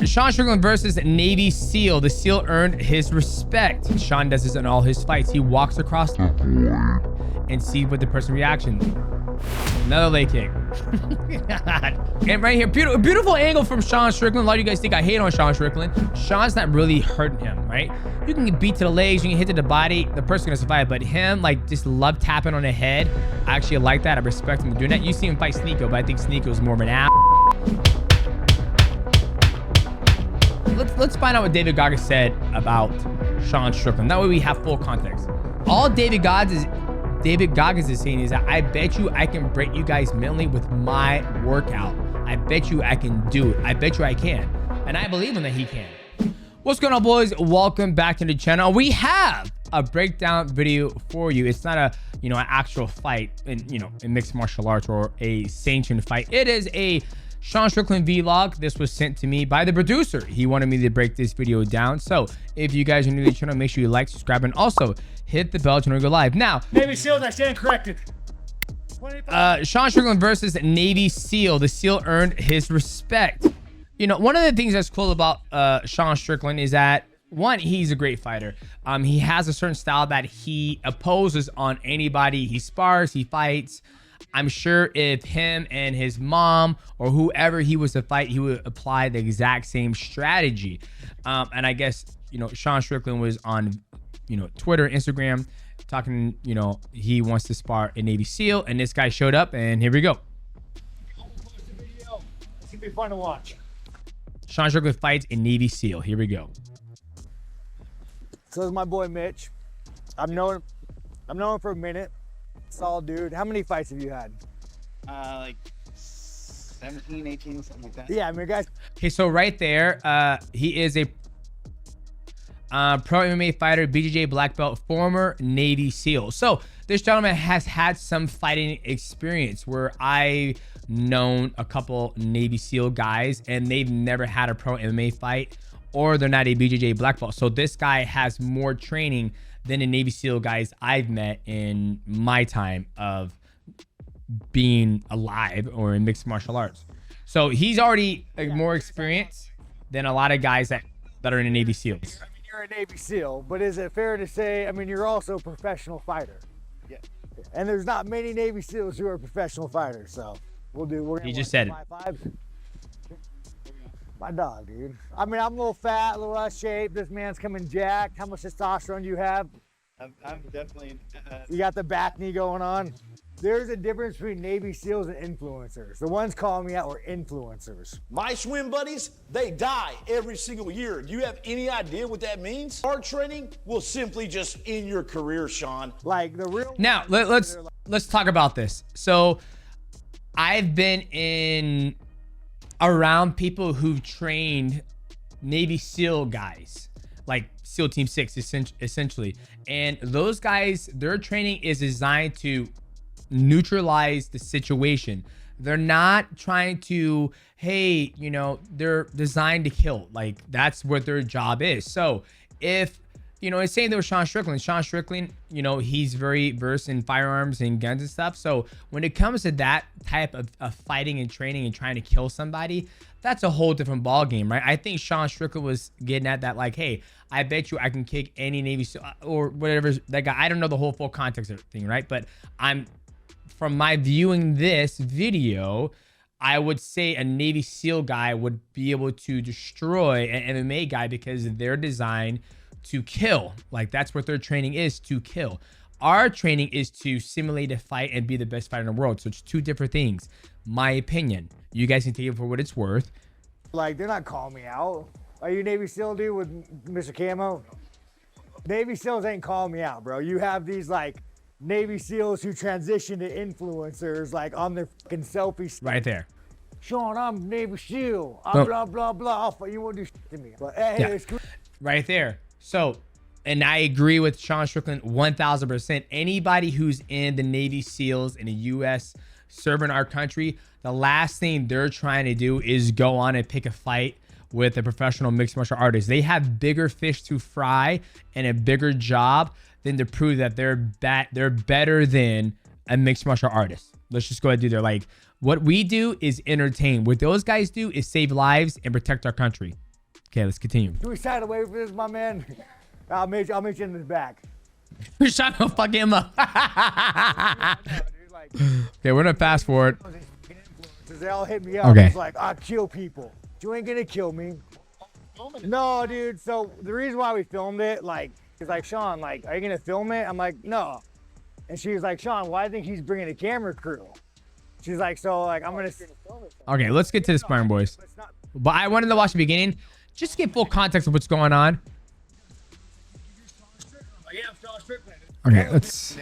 Sean Strickland versus Navy SEAL. The SEAL earned his respect. Sean does this in all his fights. He walks across the board and sees what the person reaction. Another leg kick. And right here, beautiful angle from Sean Strickland. A lot of you guys think I hate on Sean Strickland. Sean's not really hurting him, right? You can get beat to the legs, you can hit to the body, the person's gonna survive. But him, like, just love tapping on the head. I actually like that. I respect him doing that. You see him fight Sneeko, but I think Sneeko is more of an ass. Let's find out what David Goggins said about Sean Strickland. That way we have full context. All David Goggins is saying is that I bet you I can break you guys mentally with my workout. I bet you I can do it. I bet you I can. And I believe him that he can. What's going on, boys? Welcome back to the channel. We have a breakdown video for you. It's not a, an actual fight in, in mixed martial arts or a sanctioned fight. It is a Sean Strickland vlog. This was sent to me by the producer. He wanted me to break this video down. So if you guys are new to the channel, make sure you like, subscribe, and also hit the bell to go live. Now, Navy SEALs, I stand corrected. Sean Strickland versus Navy SEAL. The SEAL earned his respect. One of the things that's cool about Sean Strickland is that, one, he's a great fighter. He has a certain style that he opposes on anybody. He spars, he fights. I'm sure if him and his mom or whoever he was to fight, he would apply the exact same strategy. And I guess, Sean Strickland was on, Twitter, Instagram, talking, he wants to spar a Navy SEAL, and this guy showed up, and here we go. It's gonna be fun to watch. Sean Strickland fights a Navy SEAL. Here we go. So this is my boy Mitch. I've known him for a minute. Solid dude. How many fights have you had? Like 17, 18, something like that. Yeah, I mean, guys. Okay, so right there, he is a pro MMA fighter, BJJ black belt, former Navy SEAL. So this gentleman has had some fighting experience where I known a couple Navy SEAL guys and they've never had a pro MMA fight, or they're not a BJJ black belt. So this guy has more training than the Navy SEAL guys I've met in my time of being alive or in mixed martial arts. So he's already more experienced than a lot of guys that are in the Navy SEALs. I mean, you're a Navy SEAL, but is it fair to say, I mean, you're also a professional fighter? Yeah. And there's not many Navy SEAls who are professional fighters, so He just said it. My dog, dude. I mean, I'm a little fat, a little out of shape. This man's coming jacked. How much testosterone do you have? I'm definitely. You got the back knee going on. There's a difference between Navy SEAls and influencers. The ones calling me out were influencers. My swim buddies, they die every single year. Do you have any idea what that means? Our training will simply just end your career, Sean. Like the real. Now let's talk about this. So I've been around people who've trained Navy SEAL guys, like SEAL Team 6 essentially, and those guys, their training is designed to neutralize the situation. They're not trying to, hey, they're designed to kill. Like, that's what their job is. So if it's saying there was Sean Strickland, he's very versed in firearms and guns and stuff. So when it comes to that type of fighting and training and trying to kill somebody, that's a whole different ball game, right? I think Sean Strickland was getting at that, like, hey, I bet you I can kick any Navy SEAL or whatever that guy. I don't know the whole full context of the thing, right? But from my viewing this video, I would say a Navy SEAL guy would be able to destroy an MMA guy because they're designed to kill. Like, that's what their training is, to kill. Our training is to simulate a fight and be the best fighter in the world. So it's two different things. My opinion. You guys can take it for what it's worth. Like, they're not calling me out. Are you Navy SEAL dude with Mr. Camo? Navy SEALs ain't calling me out, bro. You have these like Navy SEALs who transition to influencers, like on their fucking selfie stick. Right there. Sean, I'm Navy SEAL. I'm blah, blah, blah. You won't do shit to me. But hey, Yeah. it's cool. Right there. So, and I agree with Sean Strickland 1000%. Anybody who's in the Navy SEALs in the U.S. serving our country, the last thing they're trying to do is go on and pick a fight with a professional mixed martial artist. They have bigger fish to fry and a bigger job than to prove that they're better than a mixed martial artist. Let's just go ahead and do that. Like, what we do is entertain. What those guys do is save lives and protect our country. Okay, let's continue. Do we side away for this, my man? I'll meet you in the back. We're trying to fuck him up. Dude, like, Okay, we're gonna fast forward. they all hit me up. Okay. It's like, I'll kill people. You ain't gonna kill me. No, dude. So the reason why we filmed it, like, is like, Sean, like, are you gonna film it? I'm like, no. And she was like, Sean, why do you think he's bringing a camera crew? She's like, so like, I'm gonna. Okay, let's get to the sparring, boys. But I wanted to watch the beginning just to get full context of what's going on. Okay, let's.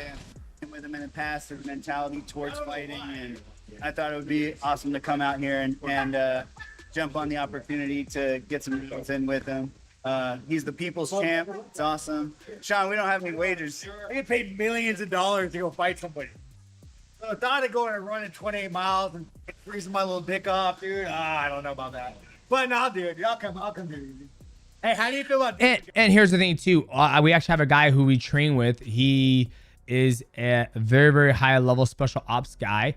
With him in the past, his mentality towards fighting, and I thought it would be awesome to come out here and jump on the opportunity to get some meetings in with him. He's the people's champ. It's awesome. Sean, we don't have any wagers. I get paid millions of dollars to go fight somebody. So I thought of going and running 28 miles and freezing my little dick off, dude. I don't know about that. But no, dude, I'll come do it. Hey, how do you feel about And here's the thing too. We actually have a guy who we train with. He is a very, very high level special ops guy.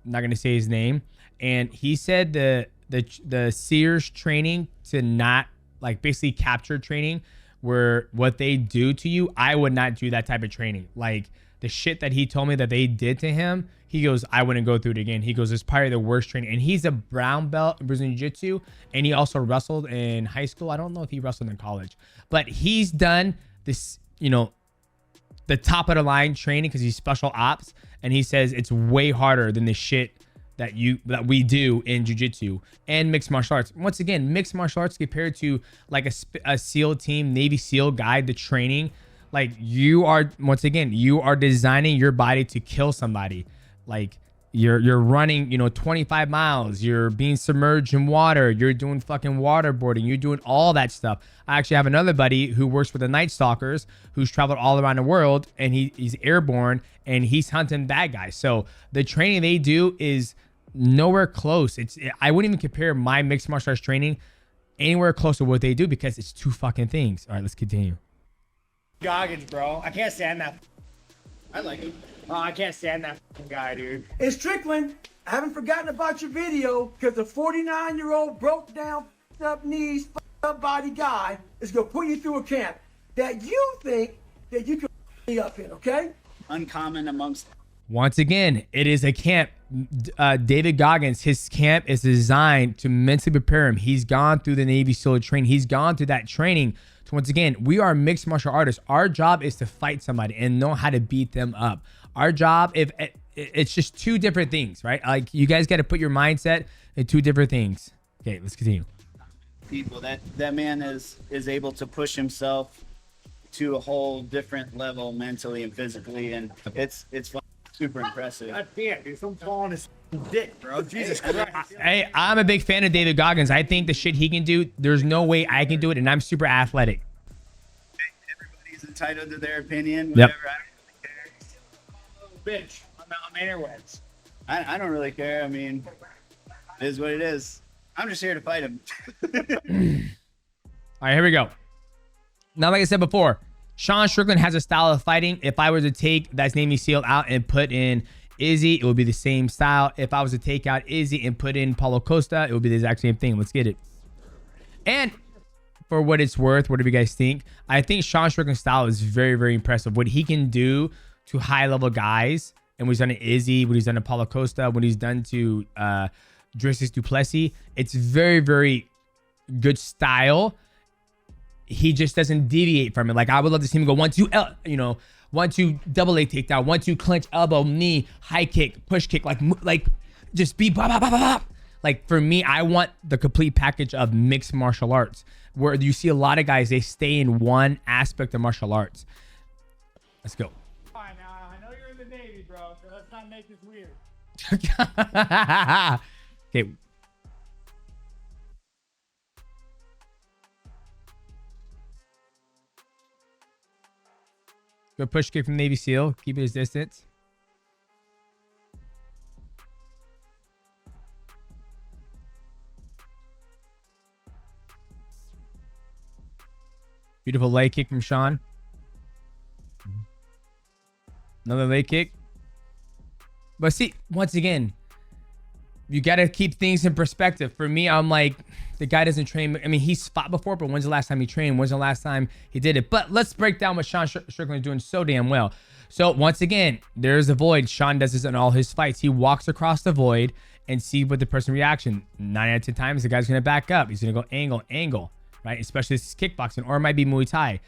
I'm not gonna say his name. And he said the Sears training to not like basically capture training, where what they do to you, I would not do that type of training. Like the shit that he told me that they did to him, he goes, I wouldn't go through it again. He goes, it's probably the worst training. And he's a brown belt in Brazilian Jiu-Jitsu, and he also wrestled in high school. I don't know if he wrestled in college, but he's done this, you know, the top of the line training because he's special ops, and he says it's way harder than the shit that we do in jiu-jitsu and mixed martial arts. Once again, mixed martial arts compared to like a SEAL team, Navy SEAL guy, the training, like you are designing your body to kill somebody. Like you're running, 25 miles, you're being submerged in water, you're doing fucking waterboarding, you're doing all that stuff. I actually have another buddy who works with the Night Stalkers, who's traveled all around the world, and he's airborne and he's hunting bad guys. So the training they do is nowhere close. I wouldn't even compare my mixed martial arts training anywhere close to what they do because it's two fucking things. All right, let's continue. Goggins, bro? I can't stand that. I like him. Oh, I can't stand that guy, dude. And Strickland, I haven't forgotten about your video because the 49-year-old broke down, up knees, up body guy is going to put you through a camp that you think that you can be up in, okay? Uncommon amongst. Once again, it is a camp. David Goggins, his camp is designed to mentally prepare him. He's gone through the Navy SEAL training. He's gone through that training. So once again, we are mixed martial artists. Our job is to fight somebody and know how to beat them up. Our job, it's just two different things, right? Like you guys got to put your mindset in two different things. Okay, let's continue. People that man is able to push himself to a whole different level mentally and physically, and it's super impressive. God damn, dude, someone falling his dick, bro. Jesus Christ. Hey, I'm a big fan of David Goggins. I think the shit he can do, there's no way I can do it, and I'm super athletic. Everybody's entitled to their opinion. Yep. Whatever. I don't really care. Bitch, I'm interwebs. I don't really care. I mean, it is what it is. I'm just here to fight him. All right, here we go. Now, like I said before, Sean Strickland has a style of fighting. If I were to take that Navy SEAL out and put in Izzy, it would be the same style. If I was to take out Izzy and put in Paulo Costa, it would be the exact same thing. Let's get it. And for what it's worth, what do you guys think? I think Sean Strickland's style is very, very impressive. What he can do to high-level guys, and what he's done to Izzy, what he's done to Paulo Costa, what he's done to Dricus Duplessis, it's very, very good style. He just doesn't deviate from it. Like I would love to see him go 1-2, 1-2 double leg takedown, 1-2 clinch, elbow, knee, high kick, push kick, like just be blah, blah, blah, blah, blah. Like for me, I want the complete package of mixed martial arts where you see a lot of guys, they stay in one aspect of martial arts. Let's go. Fine, now I know you're in the Navy, bro, so let's not make this weird. Okay. Good push kick from Navy SEAL. Keep it his distance. Beautiful leg kick from Sean. Another leg kick. But see, once again, You got to keep things in perspective. For me, I'm like, the guy doesn't train. I mean, he's fought before, but when's the last time he trained? When's the last time he did it? But let's break down what Sean Strickland is doing so damn well. So once again, there's a void. Sean does this in all his fights. He walks across the void and see what the person reaction. 9 out of 10 times, the guy's going to back up. He's going to go angle, right? Especially this is kickboxing, or it might be Muay Thai.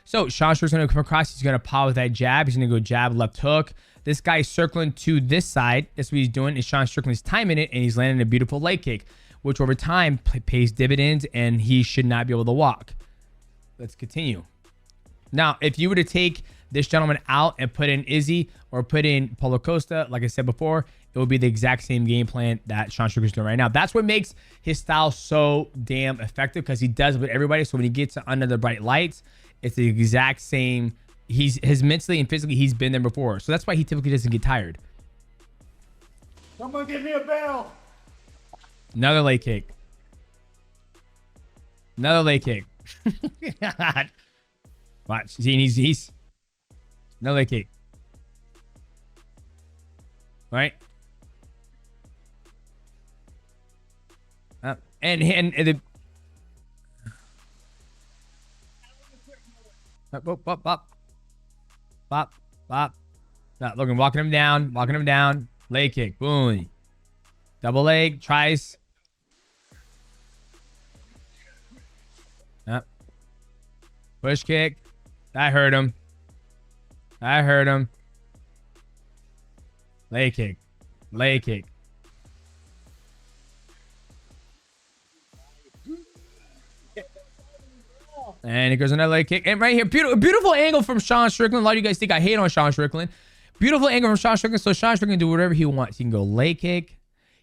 So Sean Strickland's going to come across. He's going to power with that jab. He's going to go jab, left hook. This guy's circling to this side. That's what he's doing. Is Sean Strickland's timing it, and he's landing a beautiful leg kick, which over time pays dividends, and he should not be able to walk. Let's continue. Now, if you were to take this gentleman out and put in Izzy or put in Paulo Costa, like I said before, it would be the exact same game plan that Sean Strickland's doing right now. That's what makes his style so damn effective, because he does it with everybody. So when he gets under the bright lights, it's the exact same. His mentally and physically, he's been there before. So that's why he typically doesn't get tired. Someone give me a bell. Another leg kick. Another leg kick. Watch. See, he's another leg kick. All right. And the bop. Logan walking him down. Leg kick. Boom. Double leg. Tries. Push kick. That hurt him. Leg kick. And it goes another leg kick. And right here, beautiful angle from Sean Strickland. A lot of you guys think I hate on Sean Strickland. Beautiful angle from Sean Strickland. So Sean Strickland can do whatever he wants. He can go leg kick.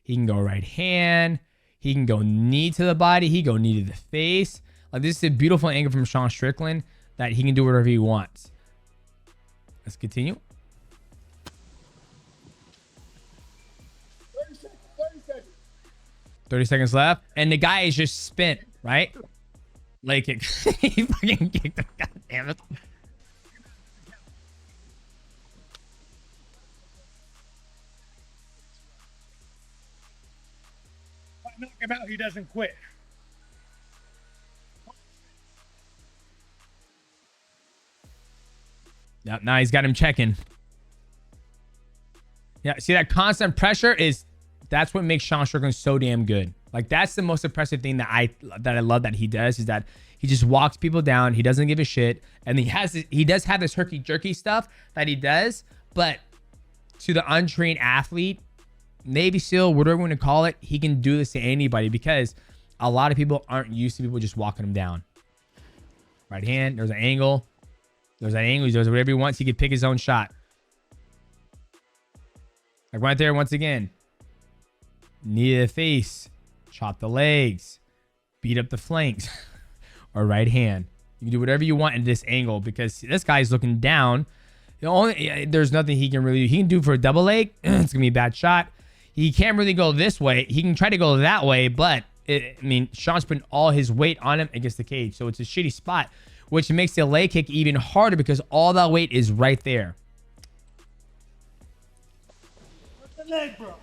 He can go right hand. He can go knee to the body. He can go knee to the face. Like, this is a beautiful angle from Sean Strickland that he can do whatever he wants. Let's continue. 30 seconds left. And the guy is just spent, right? Leg kick. He fucking kicked him. God damn it. Knock him out, he doesn't quit. Yeah, now he's got him checking. Yeah, see that constant pressure that's what makes Sean Strickland so damn good. Like, that's the most impressive thing that I love that he does, is that he just walks people down. He doesn't give a shit, and he does have this herky jerky stuff that he does, but to the untrained athlete, Navy SEAL, whatever you want to call it, he can do this to anybody, because a lot of people aren't used to people just walking him down. Right hand, there's an angle. There's that angle. He does whatever he wants. He can pick his own shot. Like right there, once again. Knee to the face. Chop the legs. Beat up the flanks. Or right hand. You can do whatever you want in this angle, because this guy's looking down. There's nothing he can really do. He can do for a double leg. It's going to be a bad shot. He can't really go this way. He can try to go that way, but Sean's putting all his weight on him against the cage. So it's a shitty spot, which makes the leg kick even harder, because all that weight is right there. What's the leg, bro?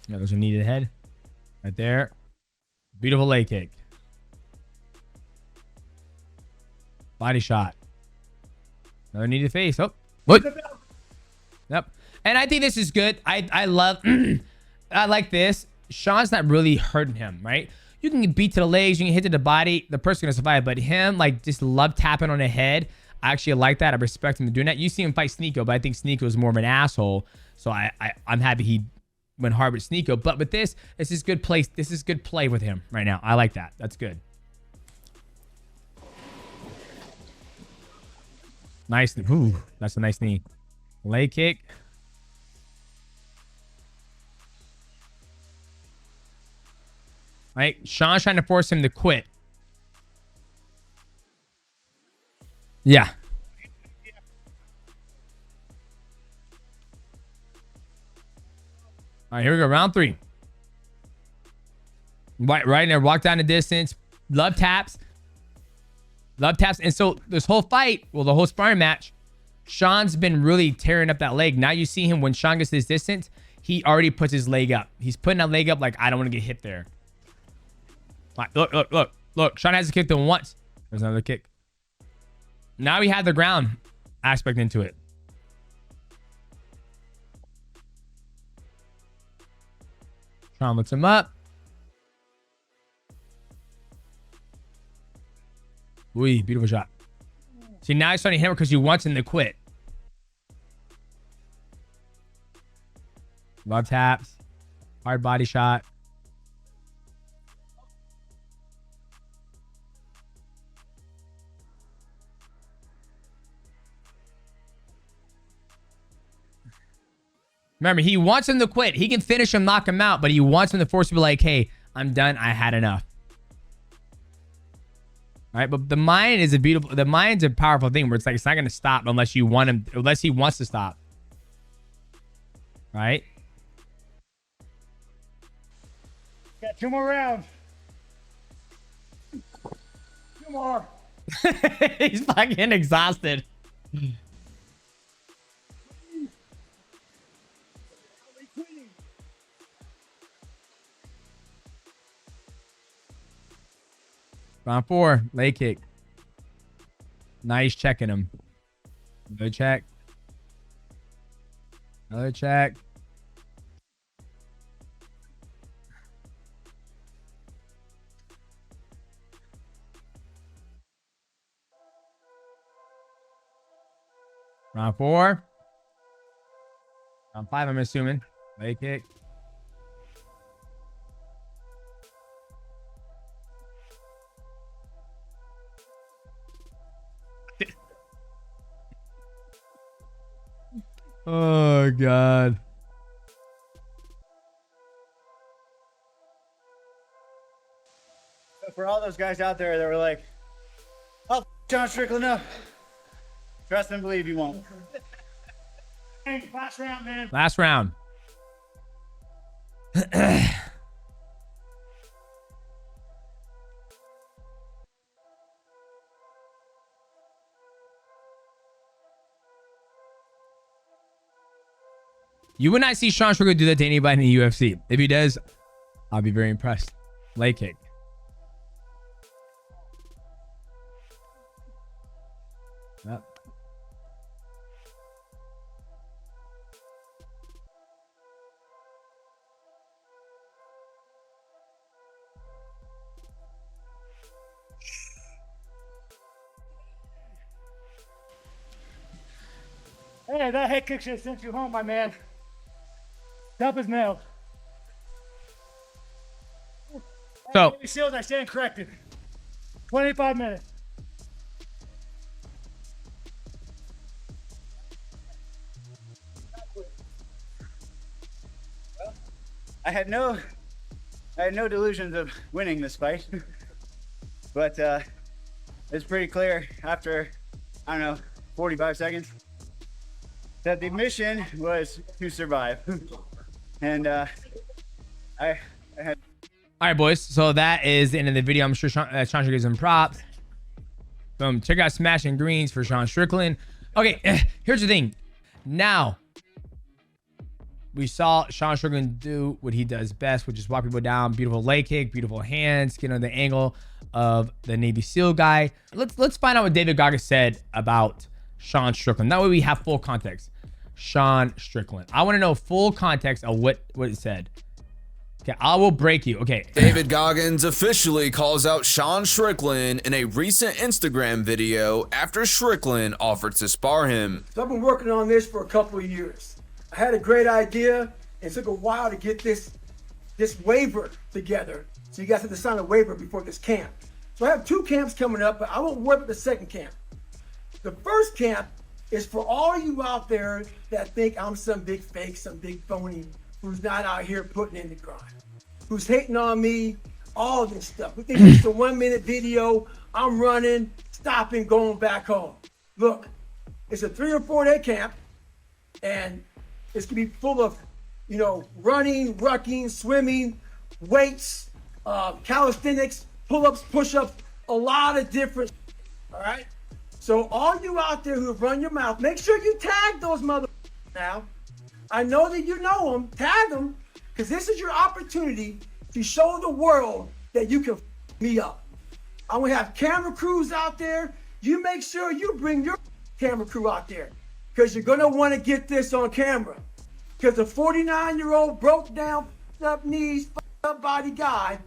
Yeah, there's a knee to the head. Right there. Beautiful leg kick. Body shot. Another knee to the face. Oh, what? Yep. And I think this is good. I love, I like this. Sean's not really hurting him, right? You can get beat to the legs, you can hit to the body, the person's gonna survive. But him, like, just love tapping on the head. I actually like that. I respect him doing that. You see him fight Sneeko, but I think Sneeko is more of an asshole. So I'm happy he went hard with Sneeko. But with this is good play. This is good play with him right now. I like that. That's good. Nice. Ooh, that's a nice knee. Leg kick. Right, Sean's trying to force him to quit. Yeah. All right, here we go. Round 3. Right there, walk down the distance. Love taps. And so this whole fight, well, the whole sparring match, Sean's been really tearing up that leg. Now you see him when Sean gets this distance, he already puts his leg up. He's putting that leg up like, I don't want to get hit there. Like, look. Sean hasn't kicked him once. There's another kick. Now we have the ground aspect into it. Sean looks him up. Ooh, beautiful shot. See, now he's starting to hammer because he wants him to quit. Love taps. Hard body shot. Remember, he wants him to quit. He can finish him, knock him out, but he wants him to force him to be like, hey, I'm done. I had enough. All right, but the mind is the mind's a powerful thing where it's like, it's not going to stop unless you want him, unless he wants to stop. All right? Got 2 more rounds. 2 more. He's fucking exhausted. Round 4, leg kick. Nice checking him. Another check. Another check. Round 4. Round 5, I'm assuming. Leg kick. Oh, God. So for all those guys out there that were like, "Oh, Sean Strickland up," trust and believe you won't. Hey, last round, man. Last round. You would not see Sean Strickland do that to anybody in the UFC. If he does, I'll be very impressed. Leg kick. Yep. Hey, that head kick should have sent you home, my man. Tough as nails. So, Navy SEALs, I stand corrected. 25 minutes. I had no delusions of winning this fight, but it's pretty clear after, I don't know, 45 seconds that the mission was to survive. And I had. all right, boys. So that is the end of the video. I'm sure Sean Strickland gives him props. Boom. Check out Smashing Greens for Sean Strickland. Okay, here's the thing. Now, we saw Sean Strickland do what he does best, which is walk people down. Beautiful leg kick, beautiful hands, get on the angle of the Navy SEAL guy. Let's find out what David Goggins said about Sean Strickland. That way we have full context. Sean Strickland. I want to know full context of what it said. Okay, I will break you. Okay. David Goggins officially calls out Sean Strickland in a recent Instagram video after Strickland offered to spar him. So I've been working on this for a couple of years. I had a great idea. It took a while to get this waiver together. So you guys have to sign a waiver before this camp. So I have 2 camps coming up, but I won't worry about the second camp. The first camp is for all you out there that think I'm some big fake, some big phony, who's not out here putting in the grind, who's hating on me, all this stuff. We think it's a 1-minute video. I'm running, stopping, going back home. Look, it's a 3 or 4 day camp, and it's gonna be full of, you know, running, rucking, swimming, weights, calisthenics, pull-ups, push-ups, a lot of different, all right? So all you out there who have run your mouth, make sure you tag those mother now. I know that you know them. Tag them, because this is your opportunity to show the world that you can me up. I'm gonna have camera crews out there. You make sure you bring your camera crew out there, because you're gonna want to get this on camera. Because the 49-year-old broke down, up knees, up body guy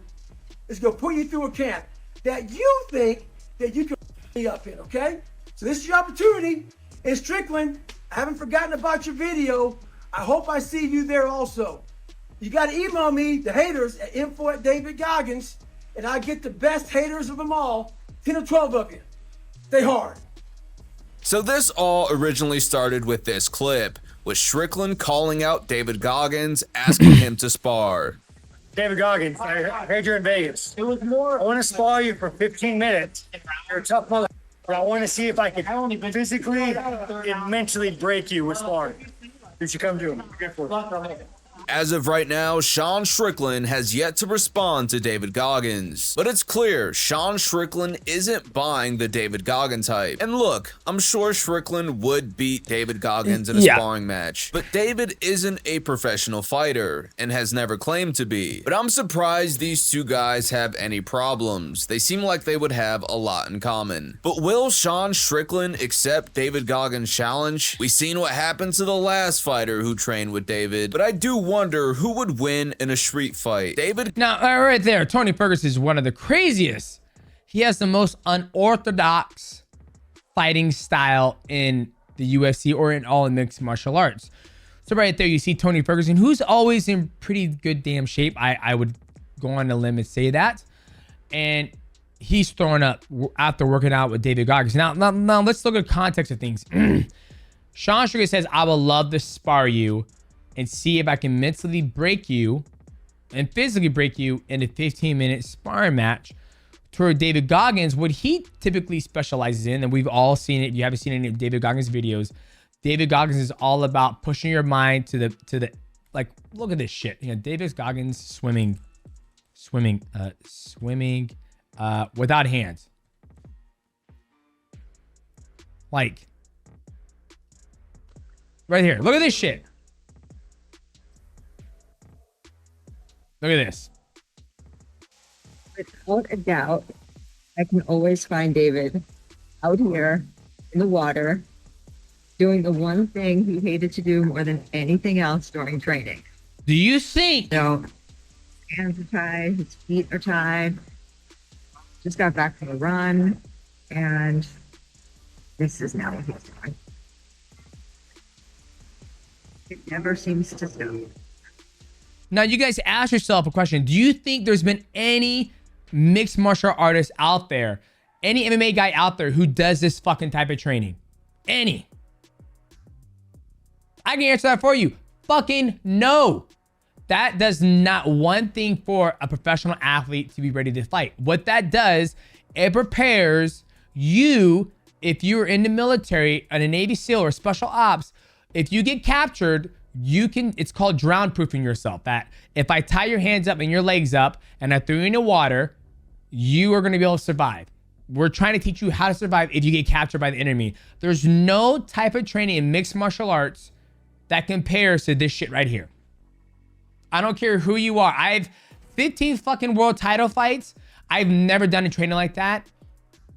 is gonna put you through a camp that you think that you can me up in. Okay, so this is your opportunity. In Strickland, I haven't forgotten about your video. I hope I see you there also. You got to email me, the haters, at info@DavidGoggins, and I get the best haters of them all, 10 or 12 of you. Stay hard. So this all originally started with this clip, with Strickland calling out David Goggins, asking him to spar. David Goggins, I heard you're in Vegas. It was more, I want to spar you for 15 minutes. You're a tough mother. But I want to see if I can physically and mentally break you with sparring. You should come do it. Good for it. As of right now, Sean Strickland has yet to respond to David Goggins. But it's clear Sean Strickland isn't buying the David Goggins hype. And look, I'm sure Strickland would beat David Goggins in a sparring match. But David isn't a professional fighter and has never claimed to be. But I'm surprised these two guys have any problems. They seem like they would have a lot in common. But will Sean Strickland accept David Goggins' challenge? We've seen what happened to the last fighter who trained with David, but I do wonder who would win in a street fight. David? Now, right there, Tony Ferguson is one of the craziest. He has the most unorthodox fighting style in the UFC or in all mixed martial arts. So right there, you see Tony Ferguson, who's always in pretty good damn shape. I would go on a limb and say that. And he's throwing up after working out with David Goggins. Now let's look at context of things. Sean Strickland says, I would love to spar you and see if I can mentally break you and physically break you in a 15-minute sparring match. Toward David Goggins, what he typically specializes in, and we've all seen it. If you haven't seen any of David Goggins' videos, David Goggins is all about pushing your mind to the like, look at this shit. You know, David Goggins swimming without hands. Like, right here. Look at this shit. Look at this. Without a doubt, I can always find David out here in the water doing the one thing he hated to do more than anything else during training. Do you think? So, hands are tied, his feet are tied. Just got back from a run, and this is now what he's doing. It never seems to stop. Now, you guys ask yourself a question. Do you think there's been any mixed martial artist out there, any MMA guy out there who does this fucking type of training? Any? I can answer that for you. Fucking no. That does not one thing for a professional athlete to be ready to fight. What that does, it prepares you, if you're in the military, in a Navy SEAL or special ops, if you get captured, you can, it's called drown proofing yourself. That if I tie your hands up and your legs up and I throw you in the water, you are going to be able to survive. We're trying to teach you how to survive if you get captured by the enemy. There's no type of training in mixed martial arts that compares to this shit right here. I don't care who you are. I have 15 fucking world title fights. I've never done a training like that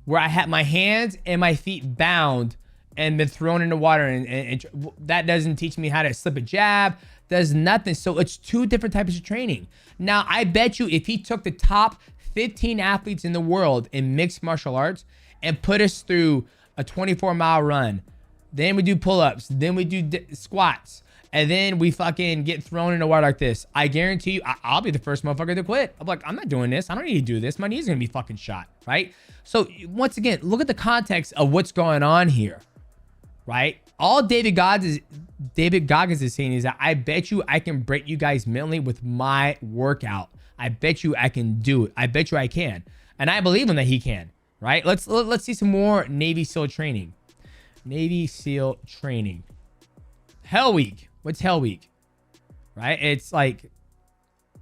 where I had my hands and my feet bound and been thrown in the water, and that doesn't teach me how to slip a jab, does nothing. So it's two different types of training. Now, I bet you if he took the top 15 athletes in the world in mixed martial arts and put us through a 24-mile run, then we do pull-ups, then we do squats, and then we fucking get thrown in the water like this, I guarantee you, I'll be the first motherfucker to quit. I'm like, I'm not doing this. I don't need to do this. My knee's gonna be fucking shot, right? So once again, look at the context of what's going on here. Right? All David Goggins is saying is that I bet you I can break you guys mentally with my workout. I bet you I can do it. I bet you I can. And I believe him that he can. Right? Let's see some more Navy SEAL training. Navy SEAL training. Hell Week. What's Hell Week? Right? It's like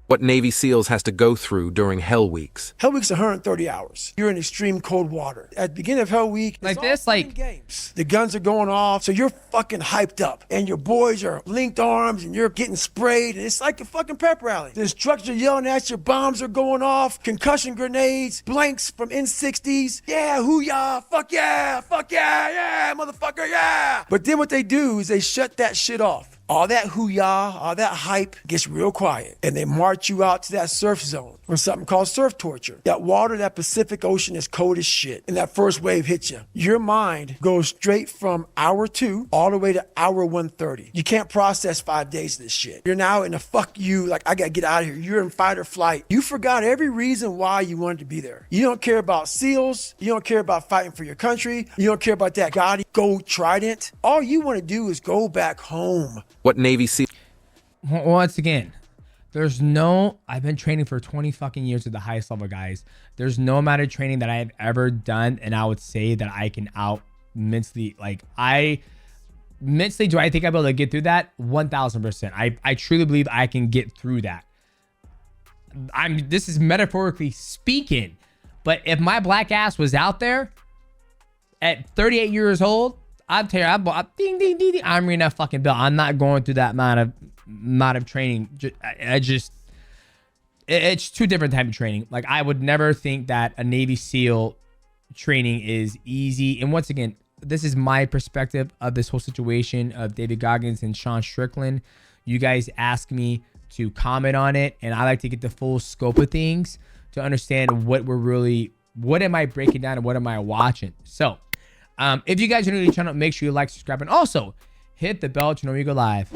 What Navy SEALs has to go through during Hell Weeks. Hell Week's 130 hours. You're in extreme cold water. At the beginning of Hell Week, Like it's this, all fun like- and games. The guns are going off, so you're fucking hyped up. And your boys are linked arms and you're getting sprayed. And it's like a fucking pep rally. The instructors are yelling at you, bombs are going off, concussion grenades, blanks from N60s. Yeah, hoo-yah, fuck yeah, yeah, motherfucker, yeah. But then what they do is they shut that shit off. All that hoo-yah, all that hype gets real quiet. And they march you out to that surf zone or something called surf torture. That water, that Pacific Ocean is cold as shit. And that first wave hits you. Your mind goes straight from hour 2 all the way to hour 130. You can't process 5 days of this shit. You're now in a fuck you, like I gotta get out of here. You're in fight or flight. You forgot every reason why you wanted to be there. You don't care about SEALs. You don't care about fighting for your country. You don't care about that gaudy gold trident. All you want to do is go back home. What Navy SEAL Once again, I've been training for 20 fucking years at the highest level, guys. There's no amount of training that I have ever done, and I would say that I can out mentally, mentally, do I think I'll be able to get through that? 1000%. I truly believe I can get through that. This is metaphorically speaking, but if my black ass was out there at 38 years old, I'm ding, ding, ding, ding. I'm reading that fucking bill. I'm not going through that amount of training. It's two different type of training. Like, I would never think that a Navy SEAL training is easy. And once again, this is my perspective of this whole situation of David Goggins and Sean Strickland. You guys ask me to comment on it, and I like to get the full scope of things to understand what am I breaking down and what am I watching. So, if you guys are new to the channel, make sure you like, subscribe, and also hit the bell to know when we go live.